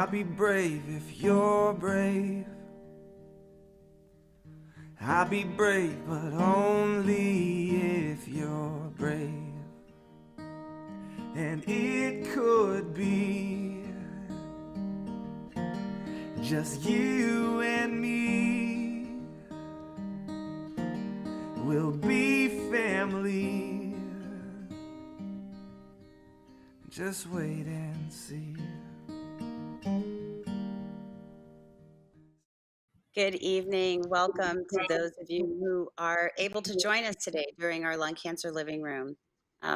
I'll be brave if you're brave. I'll be brave, but only if you're brave. And it could be just you and me. We'll be family. Just wait and see. Good evening. Welcome to those of you who are able to join us today during our Lung Cancer Living Room.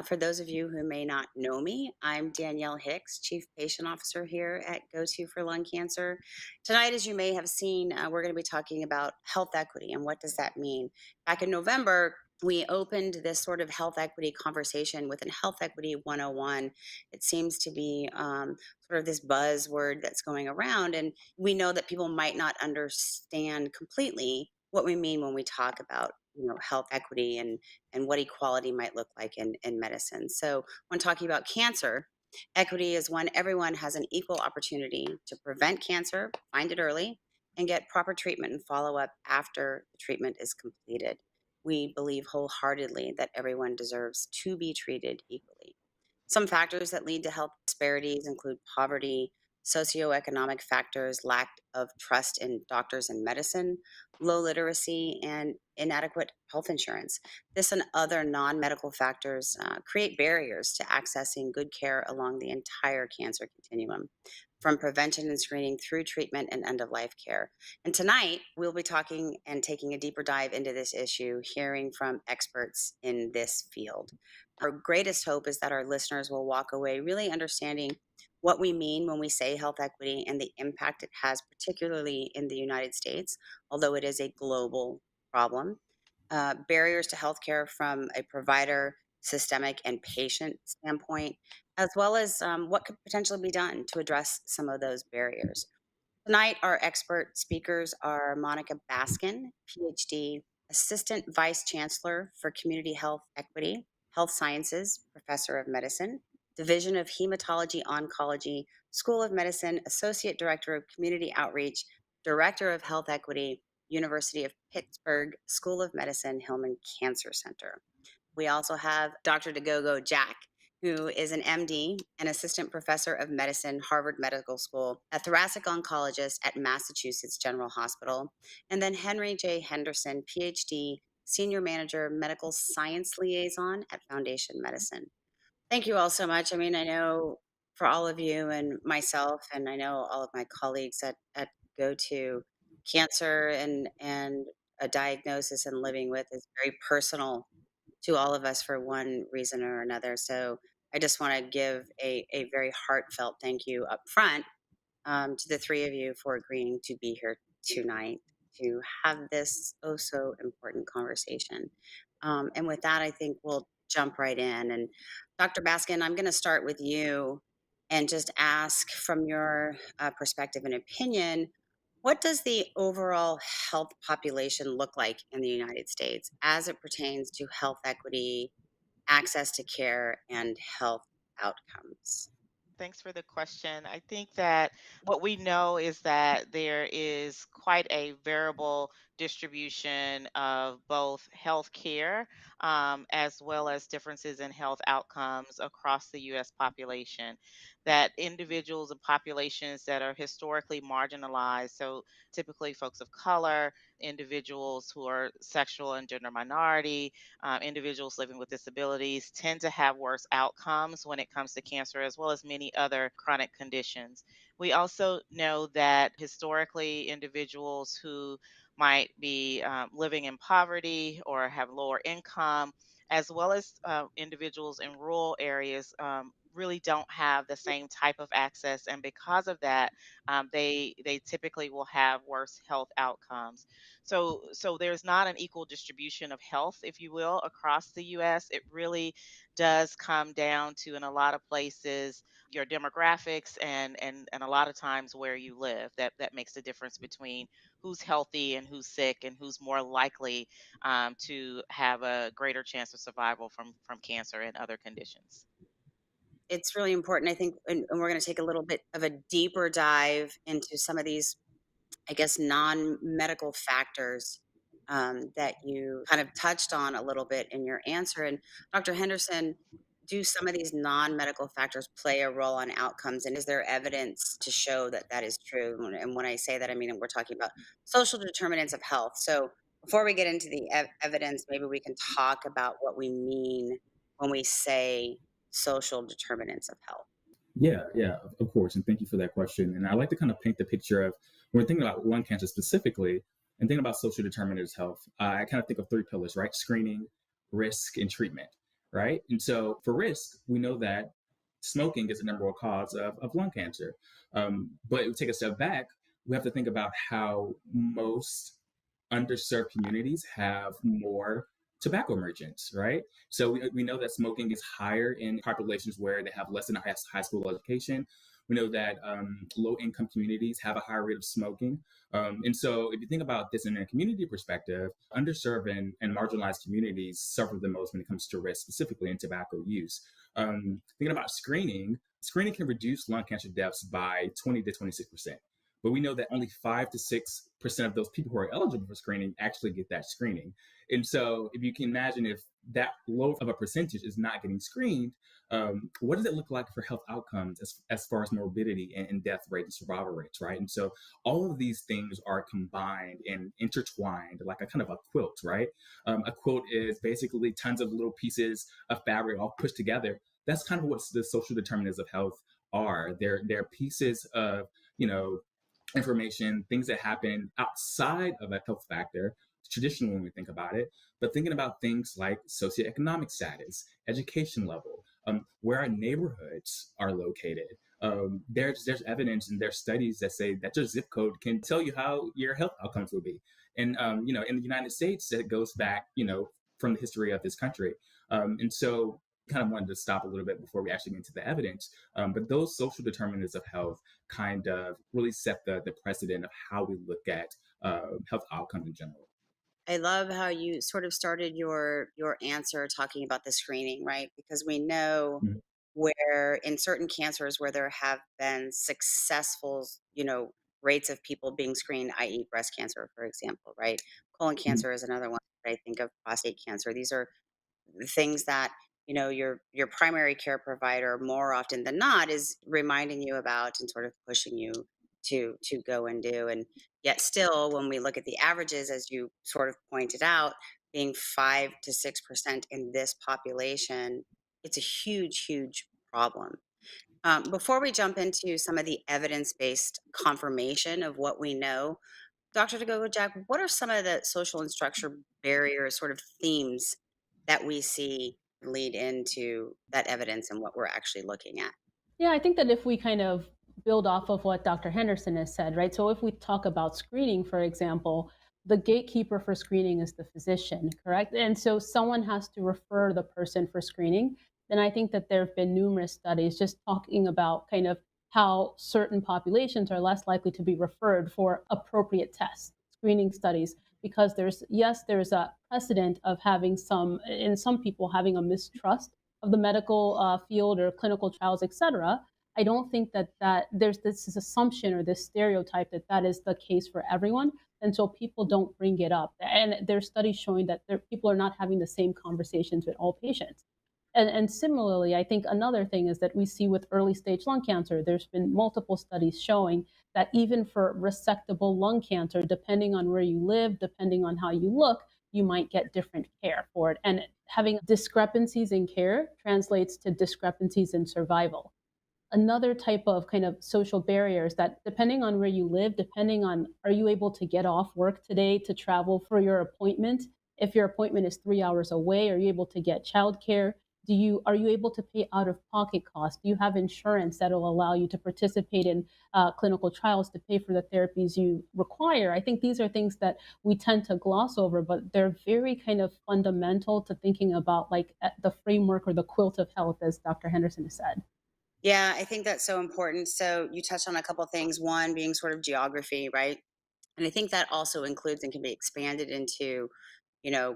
For those of you who may not know me, I'm Danielle Hicks, Chief Patient Officer here at Go-To for Lung Cancer. Tonight, as you may have seen, we're going to be talking about health equity and what does that mean. Back in November, we opened this sort of health equity conversation with an Health Equity 101. It seems to be sort of this buzzword that's going around, and we know that people might not understand completely what we mean when we talk about health equity and what equality might look like in medicine. So when talking about cancer, equity is when everyone has an equal opportunity to prevent cancer, find it early, and get proper treatment and follow up after the treatment is completed. We believe wholeheartedly that everyone deserves to be treated equally. Some factors that lead to health disparities include poverty, socioeconomic factors, lack of trust in doctors and medicine, low literacy, and inadequate health insurance. This and other non medical factors create barriers to accessing good care along the entire cancer continuum, from prevention and screening through treatment and end of life care. And tonight, we'll be talking and taking a deeper dive into this issue, hearing from experts in this field. Our greatest hope is that our listeners will walk away really understanding what we mean when we say health equity and the impact it has, particularly in the United States, although it is a global problem. Barriers to healthcare from a provider, systemic, and patient standpoint, as well as what could potentially be done to address some of those barriers. Tonight, our expert speakers are Monica Baskin, PhD, Assistant Vice Chancellor for Community Health Equity, Health Sciences, Professor of Medicine, Division of Hematology Oncology, School of Medicine, Associate Director of Community Outreach, Director of Health Equity, University of Pittsburgh School of Medicine, Hillman Cancer Center. We also have Dr. Dagogo-Jack, who is an MD and Assistant Professor of Medicine, Harvard Medical School, a thoracic oncologist at Massachusetts General Hospital, and then Henry J. Henderson, PhD, Senior Manager, Medical Science Liaison at Foundation Medicine. Thank you all so much. I mean, I know for all of you and myself, and I know all of my colleagues at Go-To, cancer and a diagnosis and living with is very personal to all of us for one reason or another. So I just want to give a very heartfelt thank you up front to the three of you for agreeing to be here tonight to have this oh so important conversation. And with that, I think we'll jump right in. And Dr. Baskin, I'm going to start with you and just ask from your perspective and opinion, what does the overall health population look like in the United States as it pertains to health equity, access to care, and health outcomes? Thanks for the question. I think that what we know is that there is quite a variable distribution of both health care as well as differences in health outcomes across the U.S. population. That individuals and populations that are historically marginalized, so typically folks of color, individuals who are sexual and gender minority, individuals living with disabilities tend to have worse outcomes when it comes to cancer, as well as many other chronic conditions. We also know that historically, individuals who might be living in poverty or have lower income, as well as individuals in rural areas, really don't have the same type of access, and because of that, they typically will have worse health outcomes. So there's not an equal distribution of health, if you will, across the U.S. It really does come down to, in a lot of places, your demographics and a lot of times where you live. That makes the difference between who's healthy and who's sick and who's more likely to have a greater chance of survival from cancer and other conditions. it's really important, I think, and we're going to take a little bit of a deeper dive into some of these, I guess, non-medical factors that you kind of touched on a little bit in your answer. And Dr. Henderson, do some of these non-medical factors play a role on outcomes? And is there evidence to show that that is true? And when I say that, I mean, we're talking about social determinants of health. So before we get into the evidence, maybe we can talk about what we mean when we say social determinants of health. Yeah, of course. And thank you for that question. And I like to kind of paint the picture of when we're thinking about lung cancer specifically and thinking about social determinants of health. I kind of think of three pillars, right? Screening, risk, and treatment, right? And so for risk, we know that smoking is the number one cause of lung cancer. But if we take a step back, we have to think about how most underserved communities have more tobacco merchants, right? So we know that smoking is higher in populations where they have less than a high school education. We know that low income communities have a higher rate of smoking. And so if you think about this in a community perspective, underserved and marginalized communities suffer the most when it comes to risk, specifically in tobacco use. Thinking about screening can reduce lung cancer deaths by 20 to 26%. But we know that only 5 to 6% of those people who are eligible for screening actually get that screening. And so if you can imagine if that low of a percentage is not getting screened, what does it look like for health outcomes as far as morbidity and death rate and survival rates, right? And so all of these things are combined and intertwined like a kind of a quilt, right? A quilt is basically tons of little pieces of fabric all pushed together. That's kind of what the social determinants of health are. They're pieces of, information, things that happen outside of a health factor, traditionally when we think about it, but thinking about things like socioeconomic status, education level, where our neighborhoods are located. There's evidence and there's studies that say that your zip code can tell you how your health outcomes will be. And, in the United States, that goes back, from the history of this country. And so kind of wanted to stop a little bit before we actually get into the evidence. But those social determinants of health kind of really set the precedent of how we look at health outcomes in general. I love how you sort of started your answer talking about the screening, right? Because we know Mhm. where in certain cancers where there have been successful, rates of people being screened, i.e. breast cancer, for example, right? Colon Mhm. cancer is another one that I think of, prostate cancer. These are things that your primary care provider more often than not is reminding you about and sort of pushing you to go and do. And yet still, when we look at the averages, as you sort of pointed out, being 5 to 6% in this population, it's a huge problem. Before we jump into some of the evidence-based confirmation of what we know, Dr. Dagogo-Jack, what are some of the social and structure barriers, sort of themes that we see lead into that evidence and what we're actually looking at? Yeah, I think that if we kind of build off of what Dr. Henderson has said, right? So if we talk about screening, for example, the gatekeeper for screening is the physician, correct? And so someone has to refer the person for screening. And I think that there have been numerous studies just talking about kind of how certain populations are less likely to be referred for appropriate tests, screening studies, because there's a precedent of having in some people having a mistrust of the medical field or clinical trials, et cetera. I don't think that there's this assumption or this stereotype that is the case for everyone, and so people don't bring it up. And there's studies showing that people are not having the same conversations with all patients. And similarly, I think another thing is that we see with early stage lung cancer, there's been multiple studies showing that even for resectable lung cancer, depending on where you live, depending on how you look, you might get different care for it. And having discrepancies in care translates to discrepancies in survival. Another type of kind of social barriers that depending on where you live, depending on are you able to get off work today to travel for your appointment? If your appointment is 3 hours away, are you able to get childcare? Are you able to pay out of pocket costs? Do you have insurance that will allow you to participate in clinical trials to pay for the therapies you require? I think these are things that we tend to gloss over, but they're very kind of fundamental to thinking about like the framework or the quilt of health, as Dr. Henderson has said. Yeah, I think that's so important. So you touched on a couple of things, one being sort of geography, right? And I think that also includes and can be expanded into,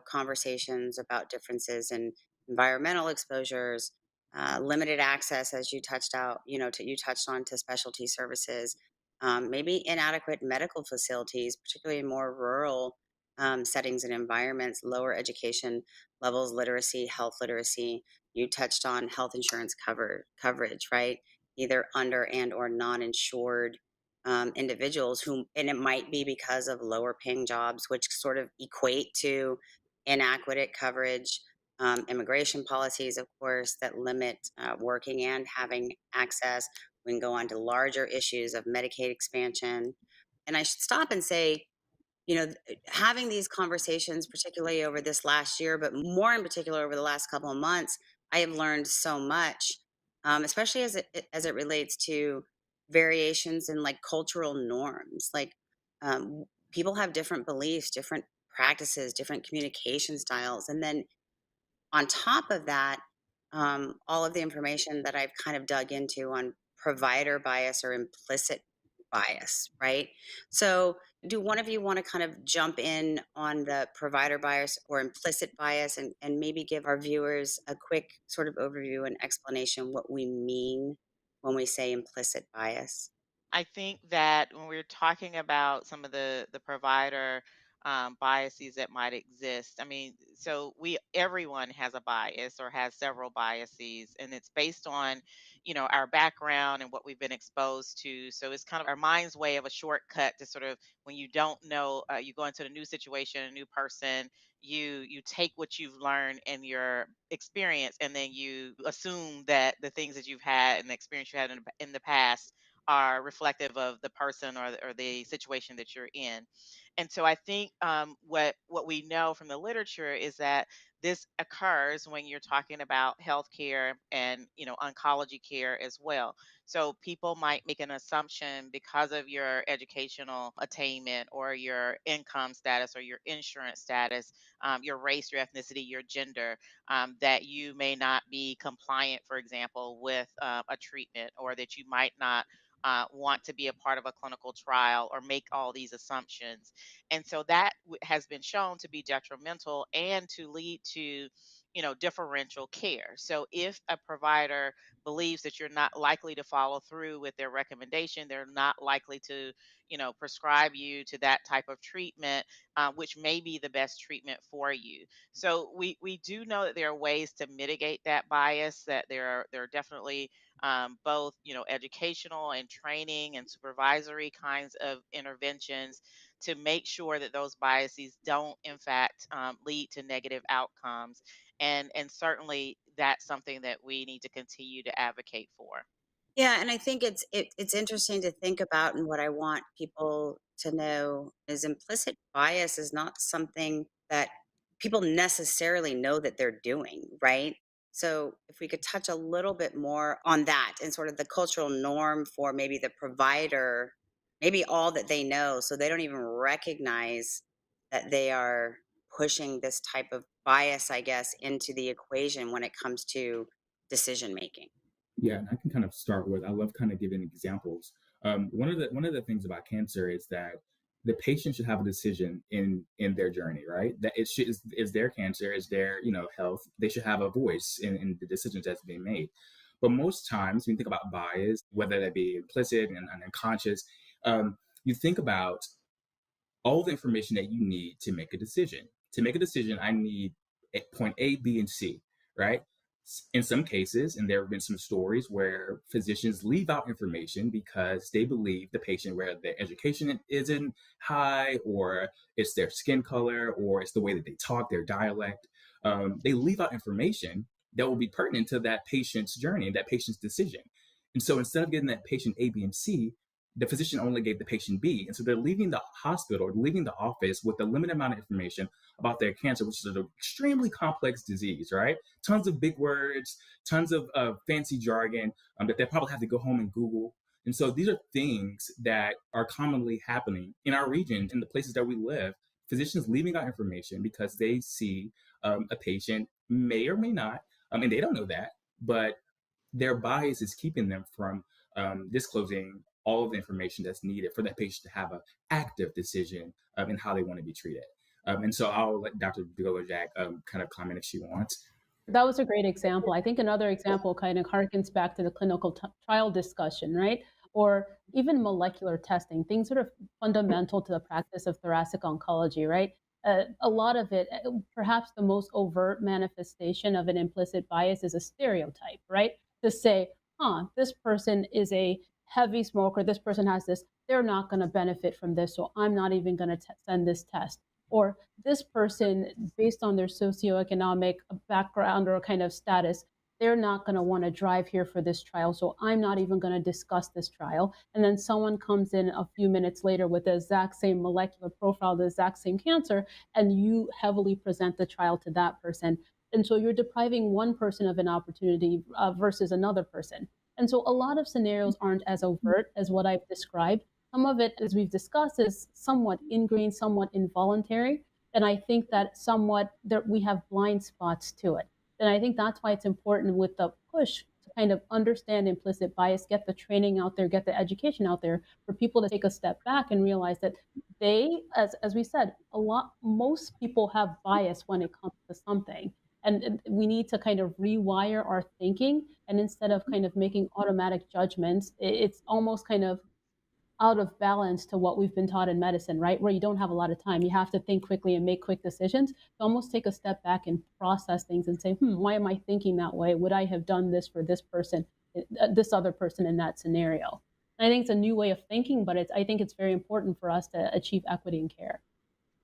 conversations about differences in environmental exposures, limited access, as you touched on to specialty services, maybe inadequate medical facilities, particularly in more rural settings and environments, lower education levels, literacy, health literacy. You touched on health insurance coverage, right? Either under and or non-insured individuals and it might be because of lower paying jobs, which sort of equate to inadequate coverage, immigration policies, of course, that limit working and having access. We can go on to larger issues of Medicaid expansion. And I should stop and say, having these conversations, particularly over this last year, but more in particular over the last couple of months, I have learned so much, especially as it relates to variations in like cultural norms. Like people have different beliefs, different practices, different communication styles, and then on top of that, all of the information that I've kind of dug into on provider bias or implicit bias, right? So, do one of you want to kind of jump in on the provider bias or implicit bias and maybe give our viewers a quick sort of overview and explanation what we mean when we say implicit bias? I think that when we're talking about some of the provider biases that might exist, I mean, so everyone has a bias or has several biases, and it's based on, our background and what we've been exposed to. So it's kind of our mind's way of a shortcut to sort of when you don't know, you go into a new situation, a new person. You take what you've learned in your experience, and then you assume that the things that you've had and the experience you had in the past are reflective of the person or the situation that you're in. And so I think what we know from the literature is that this occurs when you're talking about healthcare and oncology care as well. So people might make an assumption because of your educational attainment or your income status or your insurance status, your race, your ethnicity, your gender, that you may not be compliant, for example, with a treatment, or that you might not want to be a part of a clinical trial or make all these assumptions. And so that has been shown to be detrimental and to lead to, differential care. So if a provider believes that you're not likely to follow through with their recommendation, they're not likely to, prescribe you to that type of treatment, which may be the best treatment for you. So we do know that there are ways to mitigate that bias, that there are definitely both educational and training and supervisory kinds of interventions to make sure that those biases don't in fact lead to negative outcomes, and certainly that's something that we need to continue to advocate for. Yeah, and I think it's interesting to think about, and what I want people to know is implicit bias is not something that people necessarily know that they're doing, right? So if we could touch a little bit more on that and sort of the cultural norm for maybe the provider, maybe all that they know, so they don't even recognize that they are pushing this type of bias, I guess, into the equation when it comes to decision making. Yeah, and I can kind of start with, I love kind of giving examples. One of the things about cancer is that the patient should have a decision in their journey, right? That is their cancer, is their health. They should have a voice in the decisions that's being made. But most times, when you think about bias, whether that be implicit and unconscious, you think about all the information that you need to make a decision. To make a decision, I need point A, B, and C, right? In some cases, and there have been some stories where physicians leave out information because they believe the patient, where their education isn't high, or it's their skin color, or it's the way that they talk, their dialect. They leave out information that will be pertinent to that patient's journey, that patient's decision. And so instead of getting that patient A, B, and C, the physician only gave the patient B. And so they're leaving the hospital or leaving the office with a limited amount of information about their cancer, which is an extremely complex disease, right? Tons of big words, tons of fancy jargon that they probably have to go home and Google. And so these are things that are commonly happening in our region, in the places that we live. Physicians leaving out information because they see a patient may or may not, and they don't know that, but their bias is keeping them from disclosing all of the information that's needed for that patient to have an active decision in how they want to be treated. And so I'll let Dr. Dagogo-Jack kind of comment if she wants. That was a great example. I think another example kind of harkens back to the clinical trial discussion, right? Or even molecular testing, things that are fundamental to the practice of thoracic oncology, right? A lot of it, perhaps the most overt manifestation of an implicit bias is a stereotype, right? To say, this person is a heavy smoker, this person has this, they're not going to benefit from this, so I'm not even going to send this test. Or this person, based on their socioeconomic background or kind of status, they're not going to want to drive here for this trial, so I'm not even going to discuss this trial. And then someone comes in a few minutes later with the exact same molecular profile, the exact same cancer, and you heavily present the trial to that person. And so you're depriving one person of an opportunity versus another person. And so a lot of scenarios aren't as overt as what I've described. Some of it, as we've discussed, is somewhat ingrained, somewhat involuntary. And I think that somewhat that we have blind spots to it. And I think that's why it's important with the push to kind of understand implicit bias, get the training out there, get the education out there for people to take a step back and realize that they, as we said, most people have bias when it comes to something. And we need to kind of rewire our thinking. And instead of kind of making automatic judgments, it's almost kind of out of balance to what we've been taught in medicine, right? Where you don't have a lot of time. You have to think quickly and make quick decisions. To almost take a step back and process things and say, why am I thinking that way? Would I have done this for this person, this other person in that scenario? And I think it's a new way of thinking, but I think it's very important for us to achieve equity in care.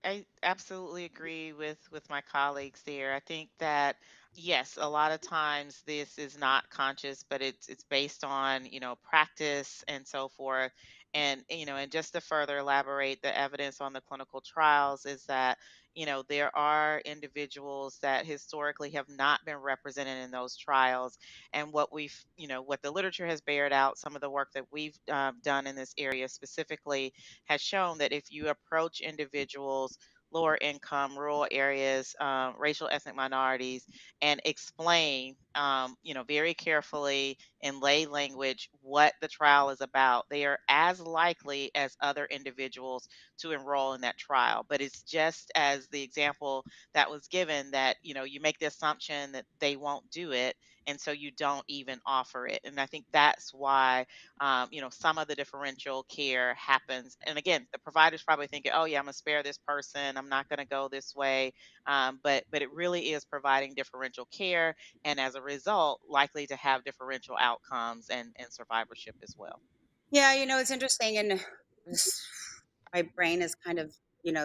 I absolutely agree with my colleagues there. I think that yes, a lot of times this is not conscious, but it's based on, practice and so forth. And and just to further elaborate, the evidence on the clinical trials is that, there are individuals that historically have not been represented in those trials. And what the literature has bared out, some of the work that we've done in this area specifically has shown that if you approach individuals, lower income, rural areas, racial ethnic minorities, and explain, very carefully in lay language what the trial is about, they are as likely as other individuals to enroll in that trial. But it's just as the example that was given that, you make the assumption that they won't do it. And so you don't even offer it. And I think that's why some of the differential care happens. And again, the provider's probably thinking, oh yeah, I'm gonna spare this person. I'm not gonna go this way. But it really is providing differential care, and as a result, likely to have differential outcomes and survivorship as well. Yeah, it's interesting, and my brain is kind of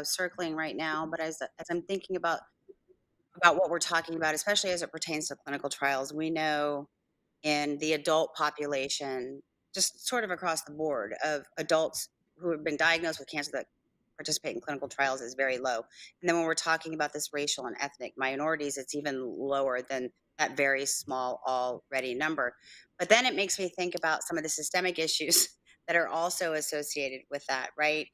circling right now. But as I'm thinking about what we're talking about, especially as it pertains to clinical trials, we know in the adult population, just sort of across the board, of adults who have been diagnosed with cancer that participate in clinical trials is very low. And then when we're talking about this racial and ethnic minorities, it's even lower than that very small already number. But then it makes me think about some of the systemic issues that are also associated with that, right?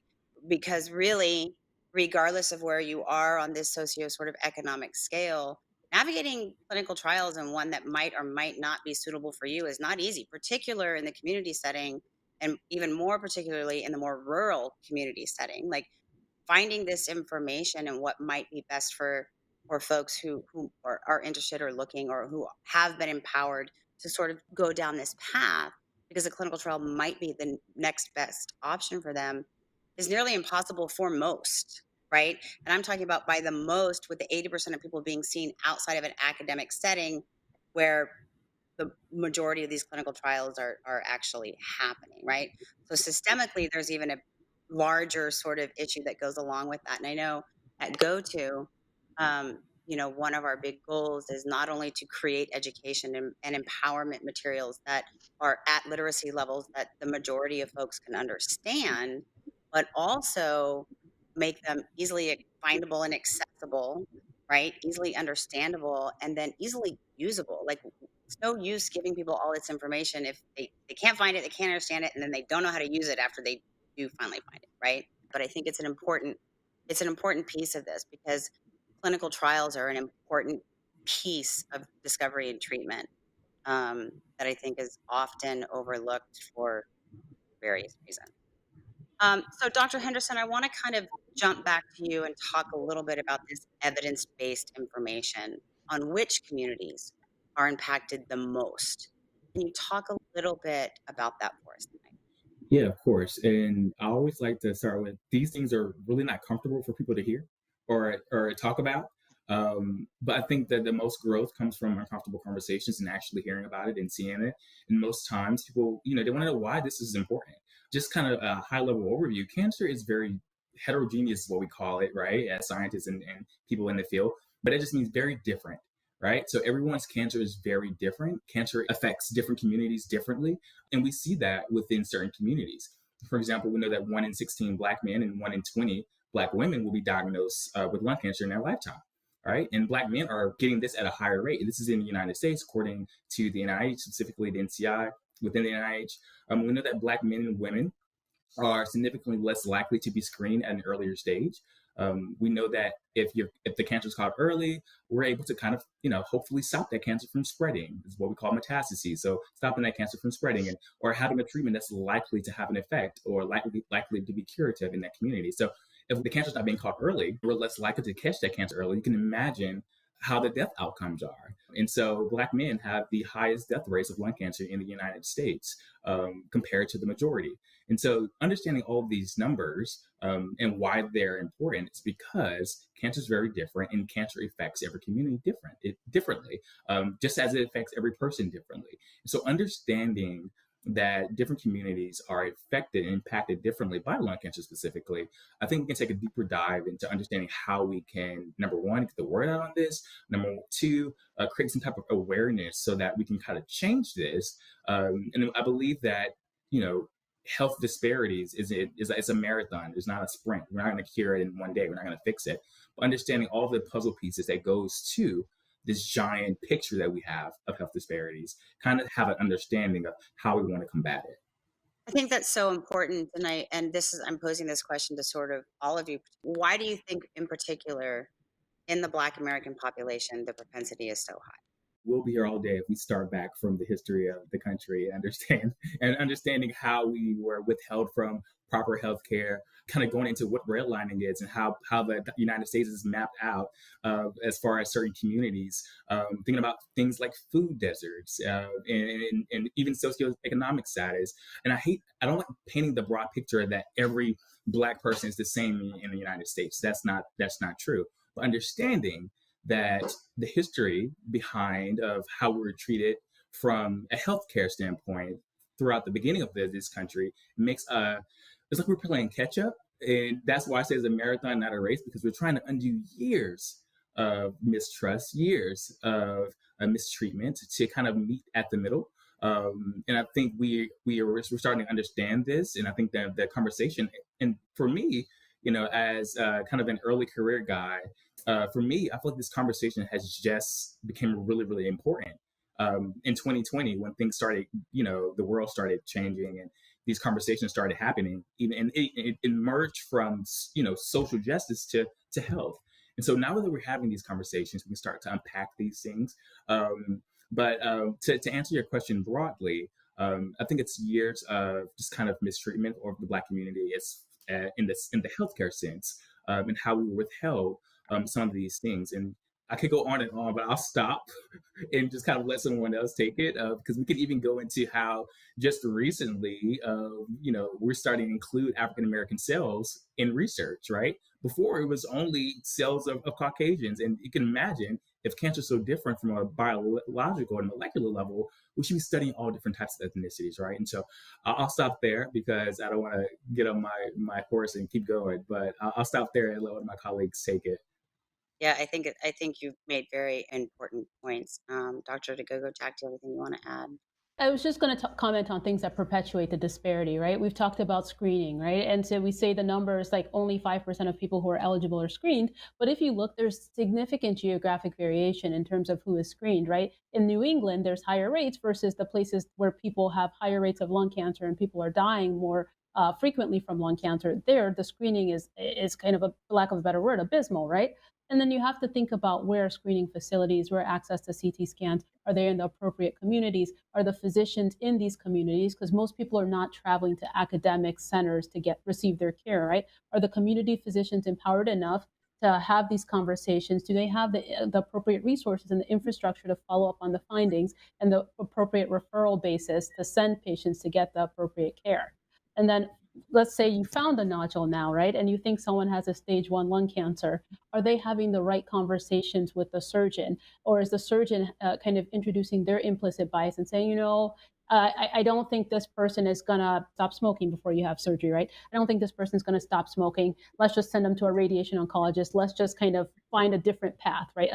Because really, regardless of where you are on this socio sort of economic scale, navigating clinical trials and one that might or might not be suitable for you is not easy, particular in the community setting, and even more particularly in the more rural community setting. Like finding this information and what might be best for folks who are interested or looking or who have been empowered to sort of go down this path, because a clinical trial might be the next best option for them, is nearly impossible for most, right? And I'm talking about by the most, with the 80% of people being seen outside of an academic setting where the majority of these clinical trials are actually happening, right? So systemically, there's even a larger sort of issue that goes along with that. And I know at GoTo, one of our big goals is not only to create education and empowerment materials that are at literacy levels that the majority of folks can understand, but also make them easily findable and accessible, right? Easily understandable, and then easily usable. Like, it's no use giving people all this information if they can't find it, they can't understand it, and then they don't know how to use it after they do finally find it, right? But I think it's an important piece of this, because clinical trials are an important piece of discovery and treatment, that I think is often overlooked for various reasons. So Dr. Henderson, I want to kind of jump back to you and talk a little bit about this evidence-based information. on which communities are impacted the most. Can you talk a little bit about that for us tonight? Yeah, of course. And I always like to start with these things are really not comfortable for people to hear or talk about. But I think that the most growth comes from uncomfortable conversations and actually hearing about it and seeing it. And most times people, they want to know why this is important. Just kind of a high level overview. Cancer is very heterogeneous, is what we call it, right? As scientists and people in the field, but it just means very different. Right. So everyone's cancer is very different. Cancer affects different communities differently. And we see that within certain communities. For example, we know that 1 in 16 Black men and 1 in 20 Black women will be diagnosed with lung cancer in their lifetime. Right. And Black men are getting this at a higher rate. This is in the United States, according to the NIH, specifically the NCI within the NIH. We know that Black men and women are significantly less likely to be screened at an earlier stage. We know that if the cancer is caught early, we're able to kind of, hopefully stop that cancer from spreading. This is what we call metastases. So stopping that cancer from spreading or having a treatment that's likely to have an effect or likely to be curative in that community. So if the cancer's not being caught early, we're less likely to catch that cancer early. You can imagine how the death outcomes are. And so Black men have the highest death rates of lung cancer in the United States compared to the majority. And so understanding all of these numbers and why they're important is because cancer is very different and cancer affects every community differently, just as it affects every person differently. So understanding that different communities are affected and impacted differently by lung cancer specifically, I think we can take a deeper dive into understanding how we can, number one, get the word out on this, number two, create some type of awareness so that we can kind of change this. And I believe that, health disparities it's a marathon. It's not a sprint. We're not going to cure it in one day. We're not going to fix it. But understanding all the puzzle pieces that goes to this giant picture that we have of health disparities, kind of have an understanding of how we want to combat it. I think that's so important. And I'm posing this question to sort of all of you. Why do you think in particular in the Black American population, the propensity is so high? We'll be here all day if we start back from the history of the country and understanding how we were withheld from proper health care, kind of going into what redlining is and how the United States is mapped out as far as certain communities, thinking about things like food deserts and even socioeconomic status. And I don't like painting the broad picture that every Black person is the same in the United States. That's not true. But understanding that the history behind of how we were treated from a healthcare standpoint throughout the beginning of this country makes it's like we're playing catch up. And that's why I say it's a marathon, not a race, because we're trying to undo years of mistrust, years of mistreatment to kind of meet at the middle. And I think we're starting to understand this. And I think that the conversation, and for me, as kind of an early career guy, for me, I feel like this conversation has just become really, really important. In 2020, when things started, the world started changing and these conversations started happening, and it emerged from, social justice to health. And so now that we're having these conversations, we can start to unpack these things. But to answer your question broadly, I think it's years of just kind of mistreatment of the Black community in the healthcare sense, and how we were withheld some of these things. And I could go on and on, but I'll stop and just kind of let someone else take it, because we could even go into how just recently, we're starting to include African-American cells in research, right? Before it was only cells of Caucasians. And you can imagine if cancer is so different from a biological and molecular level, we should be studying all different types of ethnicities, right? And so I'll stop there because I don't want to get on my horse and keep going, but I'll stop there and let one of my colleagues take it. Yeah, I think you've made very important points. Dr. Dagogo-Jack, do you have anything you want to add? I was just going to comment on things that perpetuate the disparity, right? We've talked about screening, right? And so we say the numbers like only 5% of people who are eligible are screened. But if you look, there's significant geographic variation in terms of who is screened, right? In New England, there's higher rates versus the places where people have higher rates of lung cancer and people are dying more frequently from lung cancer. There, the screening is kind of, for lack of a better word, abysmal, right? And then you have to think about where screening facilities, where access to CT scans, are they in the appropriate communities? Are the physicians in these communities? Because most people are not traveling to academic centers to receive their care, right? Are the community physicians empowered enough to have these conversations? Do they have the appropriate resources and the infrastructure to follow up on the findings and the appropriate referral basis to send patients to get the appropriate care? And then let's say you found a nodule now, right? And you think someone has a stage 1 lung cancer. Are they having the right conversations with the surgeon? Or is the surgeon kind of introducing their implicit bias and saying, I don't think this person is going to stop smoking before you have surgery, right? I don't think this person is going to stop smoking. Let's just send them to a radiation oncologist. Let's just kind of find a different path, right?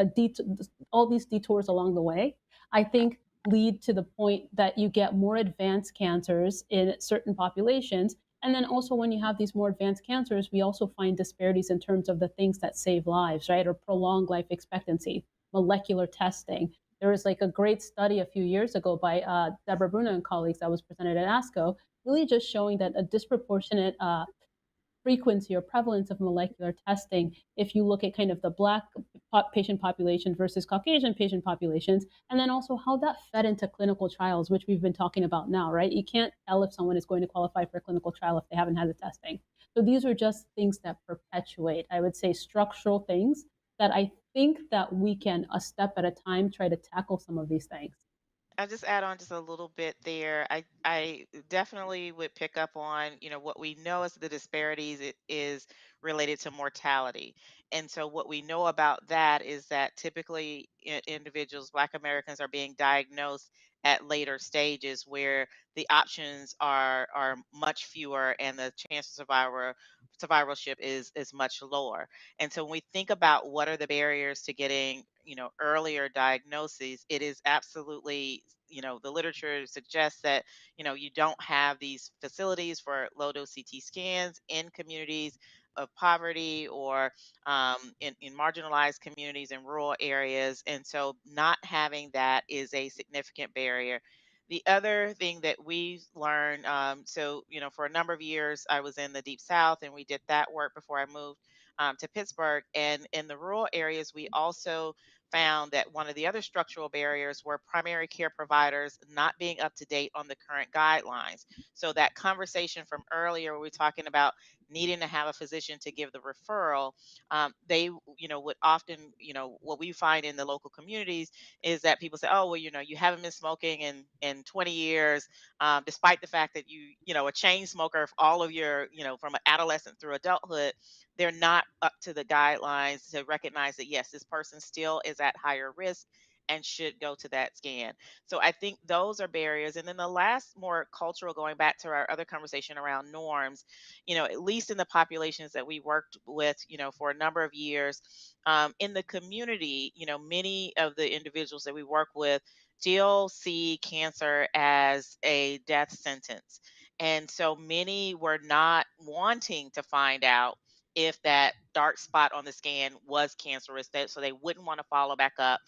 All these detours along the way, I think, lead to the point that you get more advanced cancers in certain populations. And then also when you have these more advanced cancers, we also find disparities in terms of the things that save lives, right? Or prolong life expectancy, molecular testing. There was like a great study a few years ago by Deborah Bruno and colleagues that was presented at ASCO, really just showing that a disproportionate frequency or prevalence of molecular testing, if you look at kind of the Black patient population versus Caucasian patient populations, and then also how that fed into clinical trials, which we've been talking about now, right? You can't tell if someone is going to qualify for a clinical trial if they haven't had the testing. So these are just things that perpetuate, I would say, structural things that I think that we can, a step at a time, try to tackle some of these things. I'll just add on just a little bit there. I definitely would pick up on, what we know is the disparities it is related to mortality. And so what we know about that is that typically individuals, Black Americans, are being diagnosed at later stages where the options are much fewer and the chance of survivorship is much lower. And so when we think about what are the barriers to getting, earlier diagnoses, it is absolutely, the literature suggests that, you don't have these facilities for low dose CT scans in communities of poverty or in marginalized communities in rural areas. And so not having that is a significant barrier. The other thing that we've learned, for a number of years, I was in the Deep South and we did that work before I moved to Pittsburgh. And in the rural areas, we also found that one of the other structural barriers were primary care providers not being up to date on the current guidelines. So that conversation from earlier, we were talking about needing to have a physician to give the referral. They, would often, what we find in the local communities is that people say, oh, well, you haven't been smoking in 20 years, despite the fact that a chain smoker all of your, from adolescent through adulthood. They're not up to the guidelines to recognize that, yes, this person still is at higher risk and should go to that scan. So I think those are barriers. And then the last, more cultural, going back to our other conversation around norms, at least in the populations that we worked with, for a number of years, in the community, many of the individuals that we work with still see cancer as a death sentence. And so many were not wanting to find out if that dark spot on the scan was cancerous, so they wouldn't want to follow back up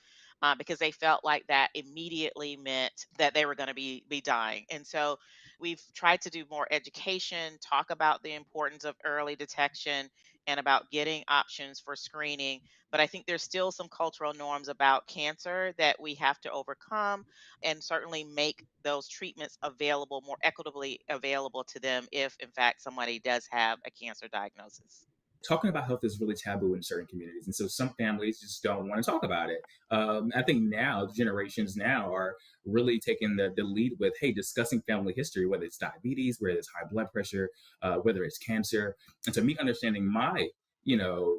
because they felt like that immediately meant that they were going to be dying. And so we've tried to do more education, talk about the importance of early detection and about getting options for screening. But I think there's still some cultural norms about cancer that we have to overcome and certainly make those treatments available, more equitably available to them if, in fact, somebody does have a cancer diagnosis. Talking about health is really taboo in certain communities. And so some families just don't want to talk about it. I think now, generations now are really taking the lead with, hey, discussing family history, whether it's diabetes, whether it's high blood pressure, whether it's cancer. And so me understanding my,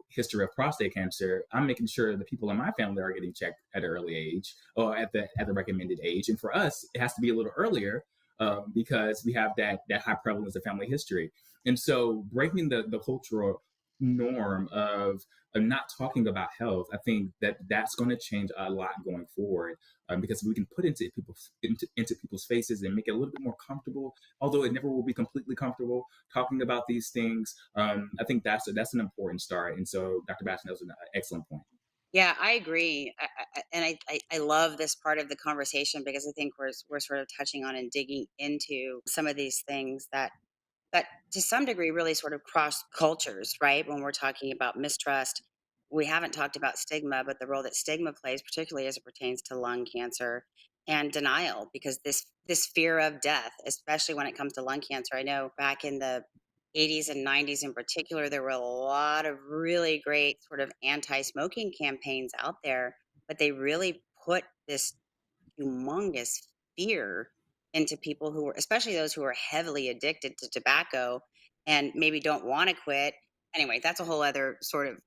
history of prostate cancer, I'm making sure the people in my family are getting checked at an early age or at the recommended age. And for us, it has to be a little earlier because we have that high prevalence of family history. And so breaking the cultural norm of not talking about health, I think that's going to change a lot going forward because we can put into people's faces and make it a little bit more comfortable, although it never will be completely comfortable talking about these things. I think that's an important start. And so Dr. Baskin, that was an excellent point. Yeah, I agree. I love this part of the conversation because I think we're sort of touching on and digging into some of these things that to some degree really sort of cross cultures, right? When we're talking about mistrust, we haven't talked about stigma, but the role that stigma plays, particularly as it pertains to lung cancer, and denial, because this fear of death, especially when it comes to lung cancer. I know back in the 80s and 90s in particular, there were a lot of really great sort of anti-smoking campaigns out there, but they really put this humongous fear into people who were, especially those who are heavily addicted to tobacco and maybe don't want to quit. Anyway, that's a whole other sort of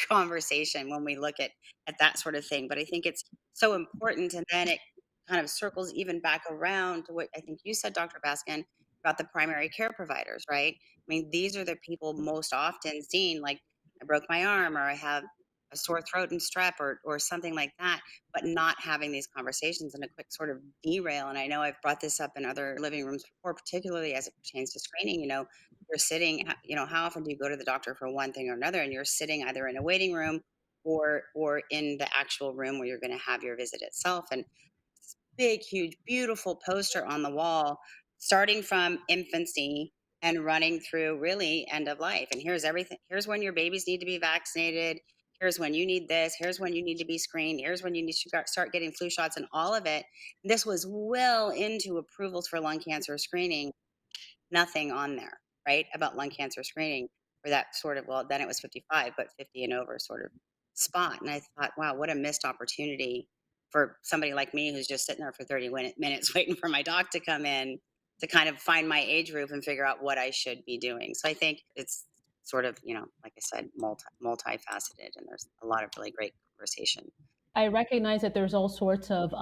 conversation when we look at that sort of thing. But I think it's so important, and then it kind of circles even back around to what I think you said, Dr. Baskin, about the primary care providers, right? I mean, these are the people most often seen, like I broke my arm or I have a sore throat and strep or something like that, but not having these conversations and a quick sort of derail. And I know I've brought this up in other living rooms before, particularly as it pertains to screening. You're sitting, how often do you go to the doctor for one thing or another? And you're sitting either in a waiting room or in the actual room where you're going to have your visit itself. And this big, huge, beautiful poster on the wall, starting from infancy and running through really end of life. And here's everything. Here's when your babies need to be vaccinated. Here's when you need this. Here's when you need to be screened. Here's when you need to start getting flu shots and all of it. This was well into approvals for lung cancer screening. Nothing on there, right, about lung cancer screening for that sort of, well, then it was 55, but 50 and over sort of spot. And I thought, wow, what a missed opportunity for somebody like me who's just sitting there for 30 minutes waiting for my doc to come in to kind of find my age group and figure out what I should be doing. So I think it's sort of, like I said, multifaceted, and there's a lot of really great conversation. I recognize that there's all sorts of,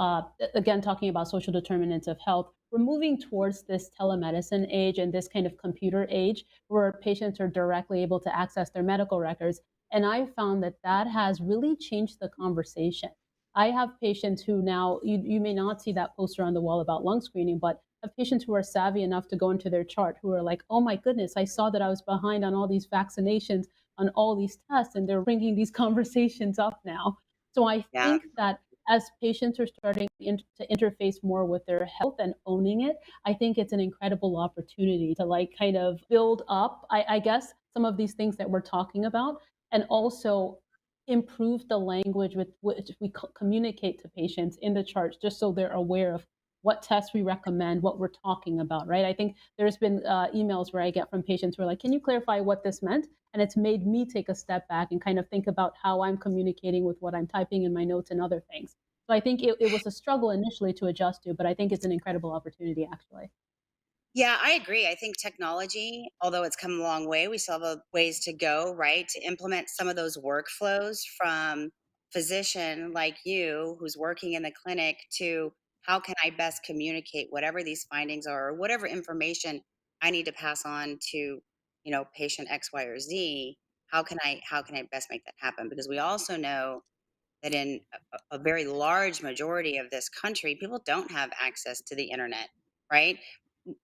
again, talking about social determinants of health, we're moving towards this telemedicine age and this kind of computer age where patients are directly able to access their medical records. And I found that that has really changed the conversation. I have patients who now, you may not see that poster on the wall about lung screening, but have patients who are savvy enough to go into their chart who are like, oh my goodness, I saw that I was behind on all these vaccinations, on all these tests, and they're bringing these conversations up now. So I Yeah. think that as patients are starting to interface more with their health and owning it, I think it's an incredible opportunity to like kind of build up, I guess, some of these things that we're talking about, and also improve the language with which we communicate to patients in the charts, just so they're aware of what tests we recommend, what we're talking about, right? I think there's been emails where I get from patients who are like, can you clarify what this meant? And it's made me take a step back and kind of think about how I'm communicating with what I'm typing in my notes and other things. So I think it was a struggle initially to adjust to, but I think it's an incredible opportunity, actually. Yeah, I agree. I think technology, although it's come a long way, we still have a ways to go, right? To implement some of those workflows from physician like you who's working in the clinic to how can I best communicate whatever these findings are or whatever information I need to pass on to, patient X, Y, or Z. How can I best make that happen? Because we also know that in a very large majority of this country, people don't have access to the internet, right?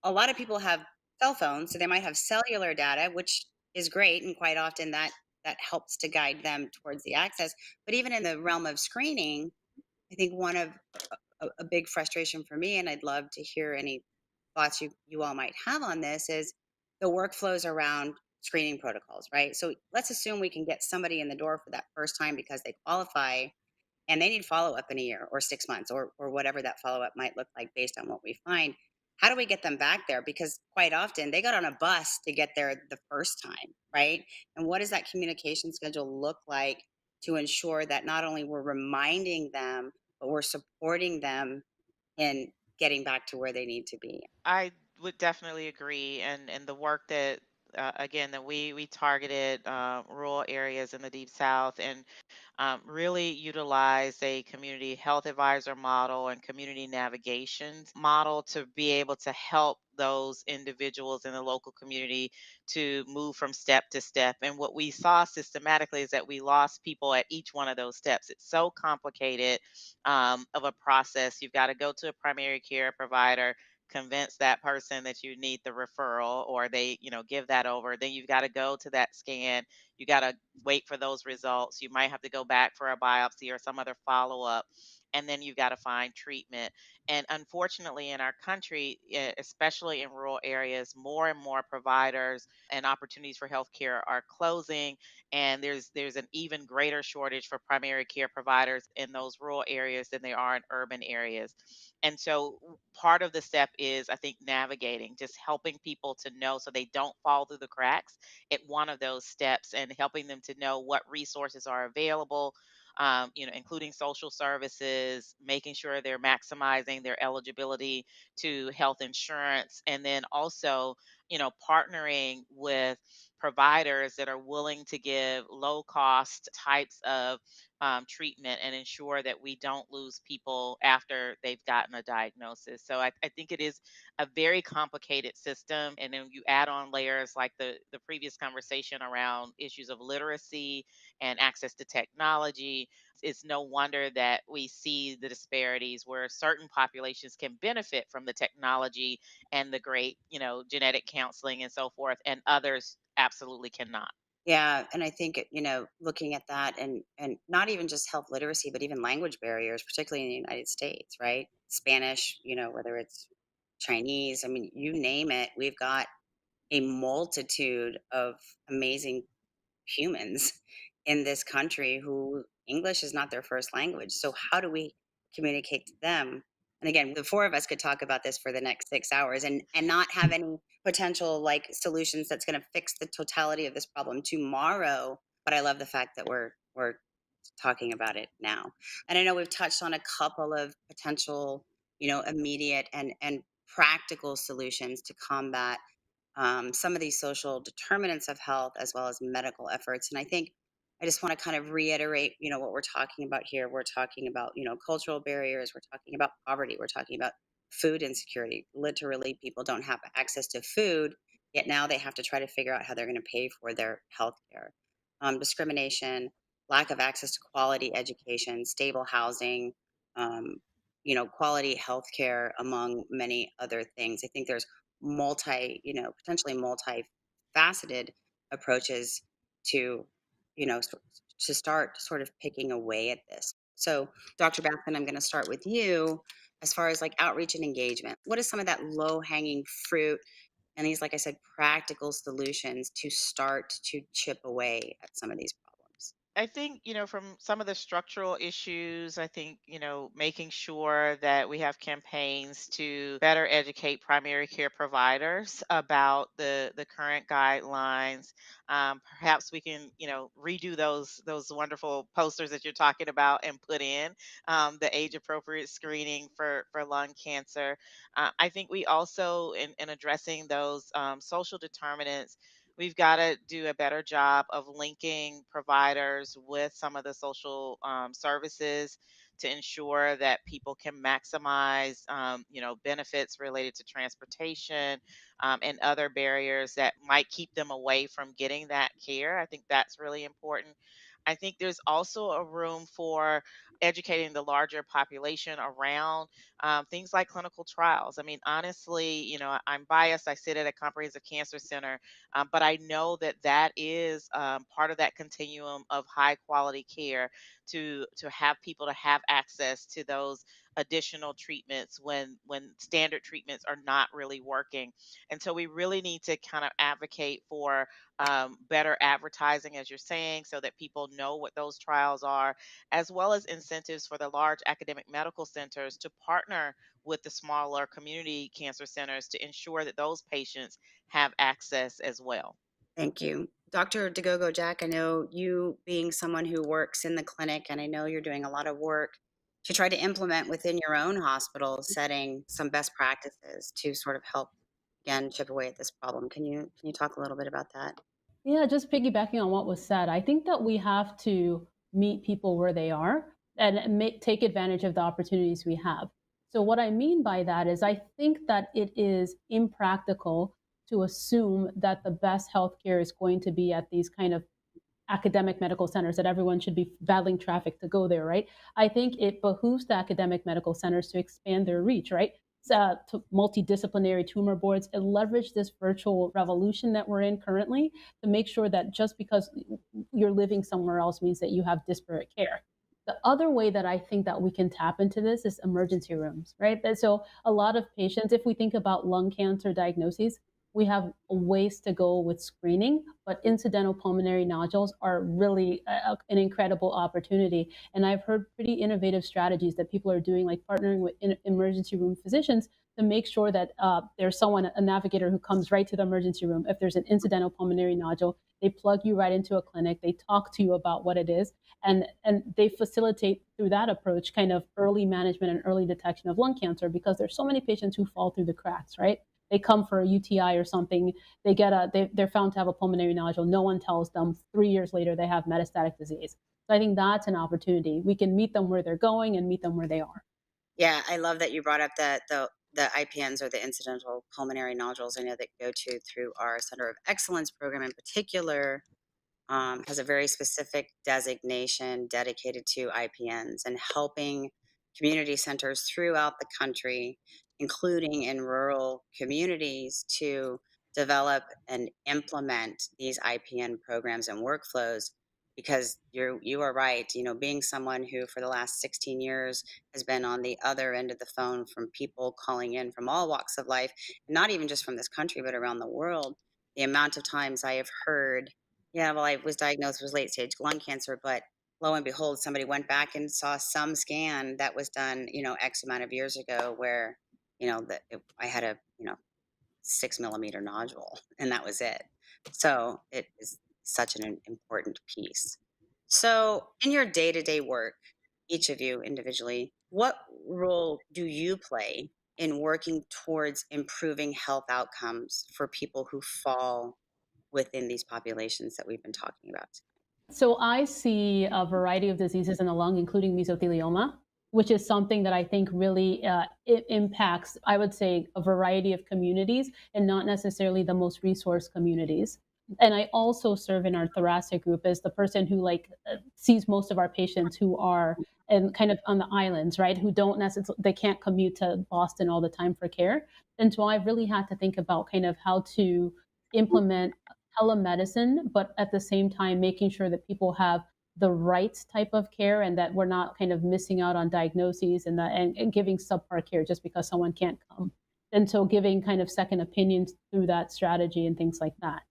A lot of people have cell phones, so they might have cellular data, which is great, and quite often that helps to guide them towards the access. But even in the realm of screening, I think one of a big frustration for me, and I'd love to hear any thoughts you all might have on this, is the workflows around screening protocols, right? So let's assume we can get somebody in the door for that first time because they qualify and they need follow up in a year or 6 months or whatever that follow up might look like based on what we find. How do we get them back there? Because quite often they got on a bus to get there the first time, right? And what does that communication schedule look like to ensure that not only we're reminding them, but we're supporting them in getting back to where they need to be? I would definitely agree, and the work that again that we targeted rural areas in the deep south and really utilized a community health advisor model and community navigation model to be able to help those individuals in the local community to move from step to step. And what we saw systematically is that we lost people at each one of those steps. It's so complicated of a process. You've got to go to a primary care provider, convince that person that you need the referral, or they give that over. Then you've got to go to that scan, you got to wait for those results, you might have to go back for a biopsy or some other follow up, and then you've got to find treatment. And unfortunately, in our country, especially in rural areas, more and more providers and opportunities for healthcare are closing, and there's an even greater shortage for primary care providers in those rural areas than there are in urban areas. And so part of the step is, I think, navigating, just helping people to know so they don't fall through the cracks at one of those steps, and helping them to know what resources are available, including social services, making sure they're maximizing their eligibility to health insurance, and then also, partnering with providers that are willing to give low cost types of treatment and ensure that we don't lose people after they've gotten a diagnosis. So I think it is a very complicated system. And then you add on layers like the previous conversation around issues of literacy and access to technology. It's no wonder that we see the disparities where certain populations can benefit from the technology and the great, genetic counseling and so forth, and others absolutely cannot. Yeah, and I think, looking at that, and not even just health literacy, but even language barriers, particularly in the United States, right? Spanish, whether it's Chinese, I mean, you name it, we've got a multitude of amazing humans in this country who English is not their first language. So how do we communicate to them? And again, the four of us could talk about this for the next 6 hours and not have any potential like solutions that's going to fix the totality of this problem tomorrow. But I love the fact that we're talking about it now. And I know we've touched on a couple of potential, immediate and practical solutions to combat some of these social determinants of health as well as medical efforts. And I think I just want to kind of reiterate, what we're talking about here. We're talking about, cultural barriers. We're talking about poverty. We're talking about food insecurity. Literally, people don't have access to food, yet now they have to try to figure out how they're going to pay for their health care. Discrimination, lack of access to quality education, stable housing, um, quality health care, among many other things. I think there's potentially multifaceted approaches to, to start sort of picking away at this. So, Dr. Baskin, I'm going to start with you as far as like outreach and engagement. What is some of that low hanging fruit and these, like I said, practical solutions to start to chip away at some of these problems? I think, from some of the structural issues, I think, making sure that we have campaigns to better educate primary care providers about the current guidelines. Perhaps we can, redo those wonderful posters that you're talking about and put in the age appropriate screening for lung cancer. I think we also, in addressing those social determinants, we've got to do a better job of linking providers with some of the social services to ensure that people can maximize, benefits related to transportation and other barriers that might keep them away from getting that care. I think that's really important. I think there's also a room for educating the larger population around things like clinical trials. I mean, honestly, I'm biased. I sit at a comprehensive cancer center, but I know that that is part of that continuum of high quality care to have people to have access to those additional treatments when standard treatments are not really working. And so we really need to kind of advocate for better advertising, as you're saying, so that people know what those trials are, as well as incentives for the large academic medical centers to partner with the smaller community cancer centers to ensure that those patients have access as well. Thank you. Dr. Dagogo-Jack, I know you being someone who works in the clinic, and I know you're doing a lot of work to try to implement within your own hospital setting some best practices to sort of help, again, chip away at this problem. Can you talk a little bit about that? Yeah, just piggybacking on what was said, I think that we have to meet people where they are and take advantage of the opportunities we have. So, what I mean by that is, I think that it is impractical to assume that the best healthcare is going to be at these kind of academic medical centers, that everyone should be battling traffic to go there, right? I think it behooves the academic medical centers to expand their reach, right? To multidisciplinary tumor boards and leverage this virtual revolution that we're in currently to make sure that just because you're living somewhere else means that you have disparate care. The other way that I think that we can tap into this is emergency rooms, right? So a lot of patients, if we think about lung cancer diagnoses, we have ways to go with screening, but incidental pulmonary nodules are really an incredible opportunity. And I've heard pretty innovative strategies that people are doing, like partnering with emergency room physicians to make sure that there's someone, a navigator who comes right to the emergency room. If there's an incidental pulmonary nodule, they plug you right into a clinic, they talk to you about what it is, and they facilitate through that approach kind of early management and early detection of lung cancer, because there's so many patients who fall through the cracks, right? They come for a UTI or something, they're found to have a pulmonary nodule. No one tells them. 3 years later, they have metastatic disease. So I think that's an opportunity. We can meet them where they're going and meet them where they are. Yeah, I love that you brought up the IPNs, or the incidental pulmonary nodules. I know that go to through our Center of Excellence program in particular has a very specific designation dedicated to IPNs and helping community centers throughout the country, including in rural communities, to develop and implement these IPN programs and workflows. Because you are right, being someone who for the last 16 years has been on the other end of the phone from people calling in from all walks of life, not even just from this country, but around the world, the amount of times I have heard, yeah, well, I was diagnosed with late stage lung cancer, but lo and behold, somebody went back and saw some scan that was done, X amount of years ago, where, I had a, 6 millimeter nodule, and that was it. So it is such an important piece. So in your day to day work, each of you individually, what role do you play in working towards improving health outcomes for people who fall within these populations that we've been talking about? So I see a variety of diseases in the lung, including mesothelioma, which is something that I think really it impacts, I would say, a variety of communities and not necessarily the most resourced communities. And I also serve in our thoracic group as the person who sees most of our patients who are and kind of on the islands, right? Who don't necessarily, they can't commute to Boston all the time for care. And so I've really had to think about kind of how to implement telemedicine, but at the same time, making sure that people have the right type of care and that we're not kind of missing out on diagnoses and giving subpar care just because someone can't come. And so giving kind of second opinions through that strategy and things like that.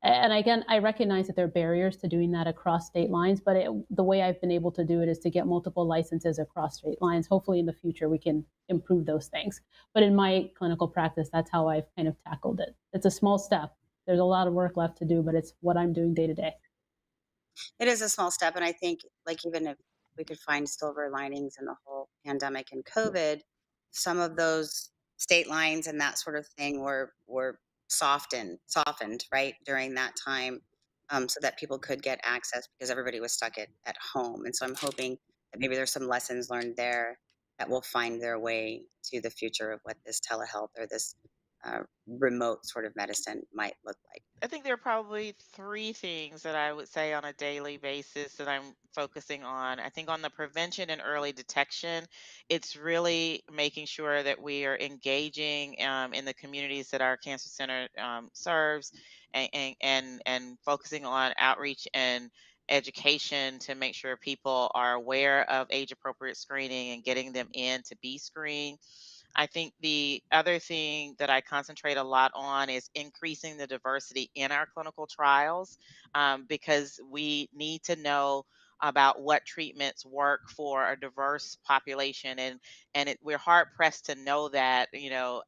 And again, I recognize that there are barriers to doing that across state lines, but the way I've been able to do it is to get multiple licenses across state lines. Hopefully in the future, we can improve those things. But in my clinical practice, that's how I've kind of tackled it. It's a small step. There's a lot of work left to do, but it's what I'm doing day to day. It is a small step. And I think, even if we could find silver linings in the whole pandemic and COVID, some of those state lines and that sort of thing were softened, right, during that time, so that people could get access because everybody was stuck at home. And so I'm hoping that maybe there's some lessons learned there that will find their way to the future of what this telehealth or this remote sort of medicine might look like. I think there are probably three things that I would say on a daily basis that I'm focusing on. I think on the prevention and early detection, it's really making sure that we are engaging in the communities that our cancer center serves, and focusing on outreach and education to make sure people are aware of age appropriate screening and getting them in to be screened. I think the other thing that I concentrate a lot on is increasing the diversity in our clinical trials, because we need to know about what treatments work for a diverse population, and we're hard pressed to know that,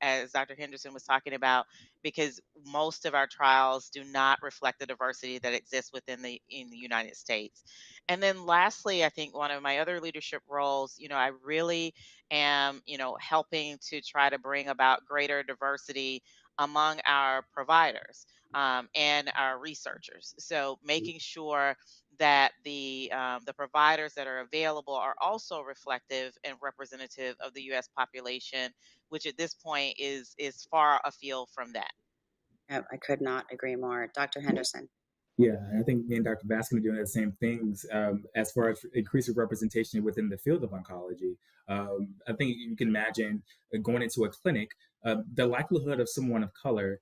as Dr. Henderson was talking about, because most of our trials do not reflect the diversity that exists within in the United States. And then lastly, I think one of my other leadership roles, I really am, helping to try to bring about greater diversity among our providers, and our researchers. So making sure that the providers that are available are also reflective and representative of the U.S. population, which at this point is far afield from that. I could not agree more. Dr. Henderson. Yeah, I think me and Dr. Baskin are doing the same things as far as increasing representation within the field of oncology. I think you can imagine going into a clinic, the likelihood of someone of color,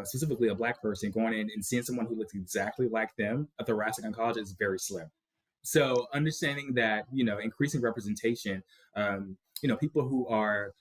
specifically a Black person, going in and seeing someone who looks exactly like them, a thoracic oncologist, is very slim. So understanding that, increasing representation, people who are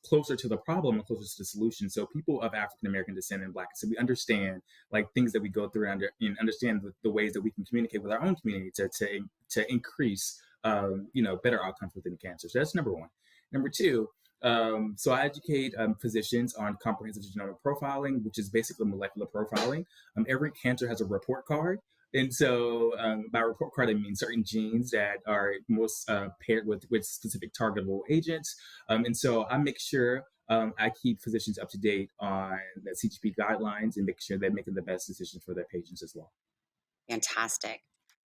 closer to the problem and closer to the solution. So people of African American descent and Black, so we understand like things that we go through and understand the ways that we can communicate with our own community to increase, better outcomes within cancer. So that's number one. Number two, so I educate physicians on comprehensive genomic profiling, which is basically molecular profiling. Every cancer has a report card. And so by report card, I mean certain genes that are most paired with specific targetable agents. And so I make sure I keep physicians up to date on the CGP guidelines and make sure they're making the best decisions for their patients as well. Fantastic.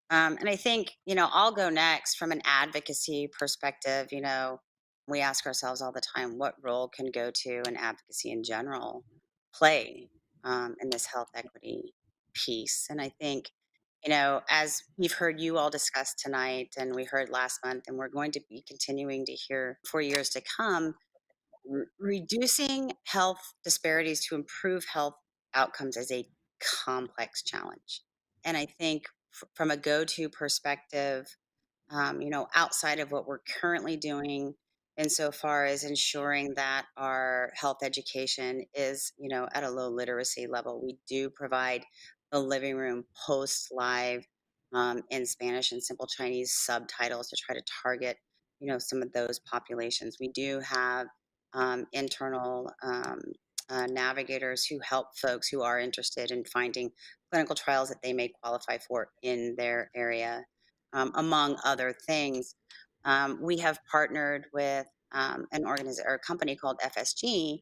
And I think, I'll go next from an advocacy perspective. We ask ourselves all the time, what role can go to and advocacy in general play in this health equity piece? And I think, as we've heard you all discuss tonight, and we heard last month, and we're going to be continuing to hear for years to come, reducing health disparities to improve health outcomes is a complex challenge. And I think from a go-to perspective, outside of what we're currently doing insofar as ensuring that our health education is, at a low literacy level, we do provide the living room post live in Spanish and simple Chinese subtitles to try to target, some of those populations. We do have internal navigators who help folks who are interested in finding clinical trials that they may qualify for in their area. Among other things, we have partnered with an organization or a company called FSG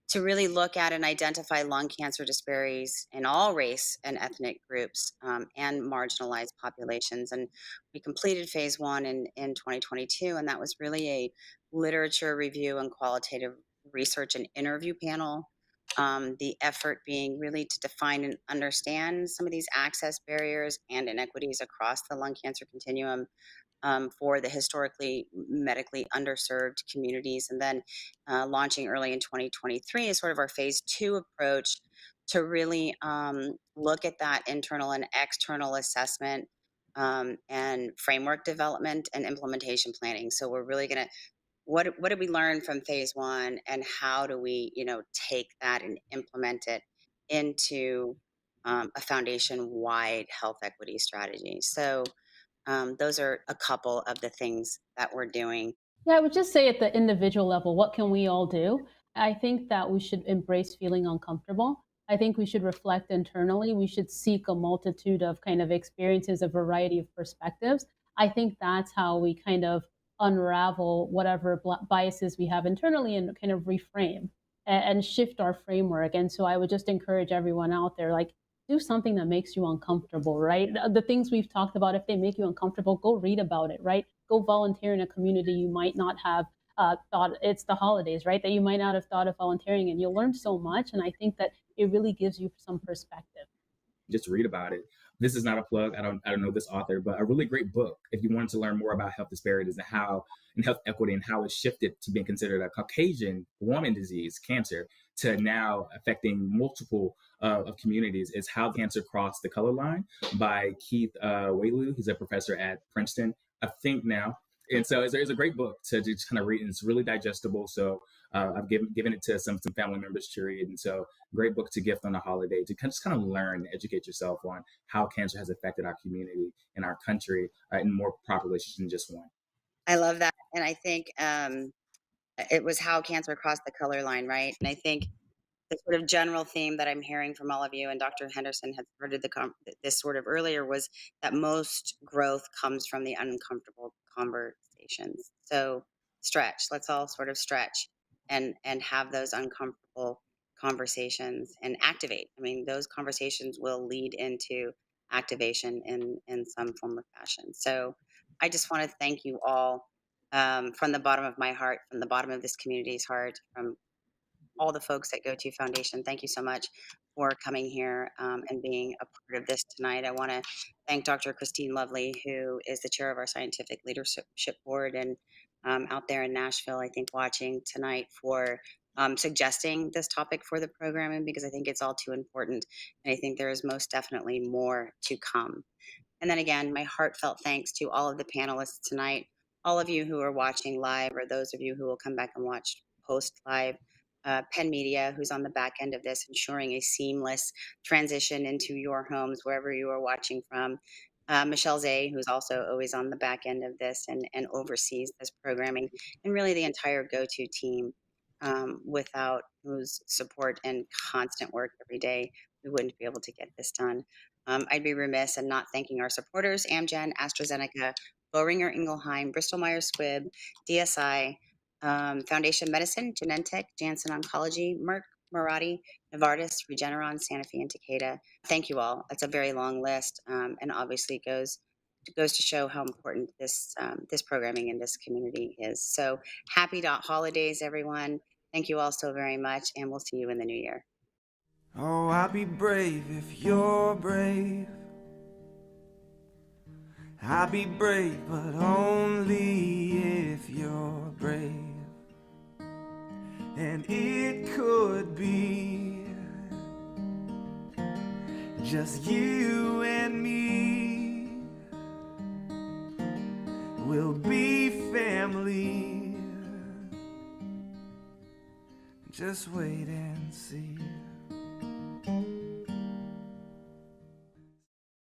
to really look at and identify lung cancer disparities in all race and ethnic groups and marginalized populations. And we completed phase 1 in 2022, and that was really a literature review and qualitative research and interview panel. The effort being really to define and understand some of these access barriers and inequities across the lung cancer continuum for the historically medically underserved communities. And then launching early in 2023 is sort of our phase 2 approach to really look at that internal and external assessment and framework development and implementation planning. So we're really going to, what did we learn from phase 1, and how do we, take that and implement it into a foundation-wide health equity strategy. So those are a couple of the things that we're doing. Yeah, I would just say at the individual level, what can we all do? I think that we should embrace feeling uncomfortable. I think we should reflect internally. We should seek a multitude of kind of experiences, a variety of perspectives. I think that's how we kind of unravel whatever biases we have internally and kind of reframe and shift our framework. And so I would just encourage everyone out there, like, do something that makes you uncomfortable, right? The things we've talked about, if they make you uncomfortable, go read about it, right? Go volunteer in a community you might not have thought. It's the holidays, right? That you might not have thought of volunteering in. You'll learn so much. And I think that it really gives you some perspective. Just read about it. This is not a plug. I don't know this author, but a really great book if you wanted to learn more about health disparities and health equity and how it shifted to being considered a Caucasian woman disease, cancer, to now affecting multiple of communities, is How Cancer Crossed the Color Line by Keith Wailoo. He's a professor at Princeton, I think now. And so it's a great book to just kind of read, and it's really digestible. So I've given it to some family members to read. And so great book to gift on a holiday to just kind of learn and educate yourself on how cancer has affected our community and our country in more populations than just one. I love that. And I think it was How Cancer Crossed the Color Line, right? And I think the sort of general theme that I'm hearing from all of you, and Dr. Henderson had started this sort of earlier, was that most growth comes from the uncomfortable conversations. So stretch, let's all sort of stretch and have those uncomfortable conversations and activate. I mean, those conversations will lead into activation in some form or fashion. So I just want to thank you all from the bottom of my heart, from the bottom of this community's heart, from all the folks at GoTo Foundation. Thank you so much for coming here and being a part of this tonight. I want to thank Dr. Christine Lovely, who is the chair of our scientific leadership board and out there in Nashville, I think, watching tonight, for suggesting this topic for the programming, because I think it's all too important. And I think there is most definitely more to come. And then again, my heartfelt thanks to all of the panelists tonight, all of you who are watching live, or those of you who will come back and watch post live, Penn Media, who's on the back end of this, ensuring a seamless transition into your homes, wherever you are watching from. Michelle Zay, who's also always on the back end of this and oversees this programming, and really the entire GoTo team, without whose support and constant work every day, we wouldn't be able to get this done. I'd be remiss in not thanking our supporters: Amgen, AstraZeneca, Boehringer Ingelheim, Bristol Myers Squibb, DSI, Foundation Medicine, Genentech, Janssen Oncology, Merck, Mirati, Novartis, Regeneron, Sanofi, and Takeda. Thank you all. It's a very long list, and obviously goes to show how important this programming in this community is. So happy holidays, everyone. Thank you all so very much, and we'll see you in the new year. Oh, I'll be brave if you're brave. I'll be brave, but only if you're brave. And it could be just you and me. We'll be family. Just wait and see.